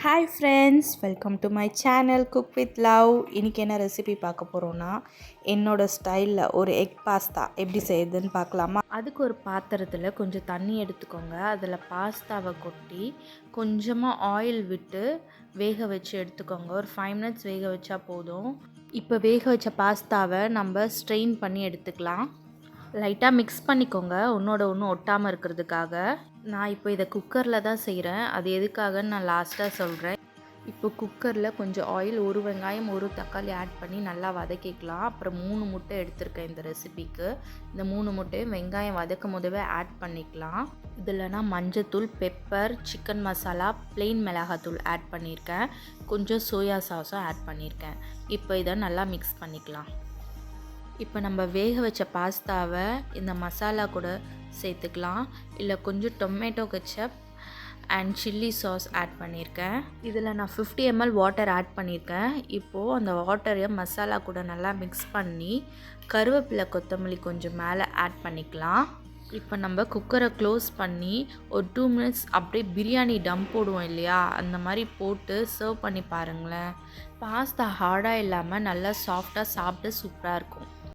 Hi friends, welcome to my channel cook with love. இன்றைக்கி என்ன recipe பார்க்க போகிறோன்னா, என்னோடய ஸ்டைலில் ஒரு எக் பாஸ்தா எப்படி செய்யுதுன்னு பார்க்கலாமா? அதுக்கு ஒரு பாத்திரத்தில் கொஞ்சம் தண்ணி எடுத்துக்கோங்க. அதில் பாஸ்தாவை கொட்டி கொஞ்சமாக ஆயில் விட்டு வேக வச்சு எடுத்துக்கோங்க. ஒரு 5 மினிட்ஸ் வேக வச்சா போதும். இப்போ வேக வச்ச பாஸ்தாவை நம்ம ஸ்ட்ரெயின் பண்ணி எடுத்துக்கலாம். லைட்டாக மிக்ஸ் பண்ணிக்கோங்க, ஒன்றோட ஒன்று ஒட்டாமல் இருக்கிறதுக்காக. நான் இப்போ இதை குக்கரில் தான் செய்கிறேன். அது எதுக்காகன்னு நான் லாஸ்ட்டாக சொல்கிறேன். இப்போ குக்கரில் கொஞ்சம் ஆயில், ஒரு வெங்காயம், ஒரு தக்காளி ஆட் பண்ணி நல்லா வதக்கிக்கலாம். அப்புறம் 3 முட்டை எடுத்திருக்கேன் இந்த ரெசிபிக்கு. இந்த 3 முட்டையும் வெங்காயம் வதக்கும் போதவே ஆட் பண்ணிக்கலாம். இதில் நான் மஞ்சத்தூள், பெப்பர், சிக்கன் மசாலா, ப்ளெயின் மிளகாத்தூள் ஆட் பண்ணியிருக்கேன். கொஞ்சம் சோயா சாஸும் ஆட் பண்ணியிருக்கேன். இப்போ இதை நல்லா மிக்ஸ் பண்ணிக்கலாம். இப்போ நம்ம வேக வச்ச பாஸ்தாவை இந்த மசாலா கூட சேர்த்துக்கலாம். இல்லை கொஞ்சம் tomato ketchup and chilli sauce add பண்ணியிருக்கேன். இதில் நான் 50 ml வாட்டர் ஆட் பண்ணியிருக்கேன். இப்போது அந்த வாட்டரை மசாலா கூட நல்லா மிக்ஸ் பண்ணி கருவேப்பிலை, கொத்தமல்லி கொஞ்சம் மேலே ஆட் பண்ணிக்கலாம். இப்போ நம்ம குக்கரை க்ளோஸ் பண்ணி ஒரு 2 மினிட்ஸ் அப்படியே பிரியாணி டம் போடுவோம் இல்லையா, அந்த மாதிரி போட்டு சர்வ் பண்ணி பாருங்களேன். பாஸ்தா ஹார்டாக இல்லாமல் நல்லா சாஃப்டாக சாப்பிட்டு சூப்பராக இருக்கும்.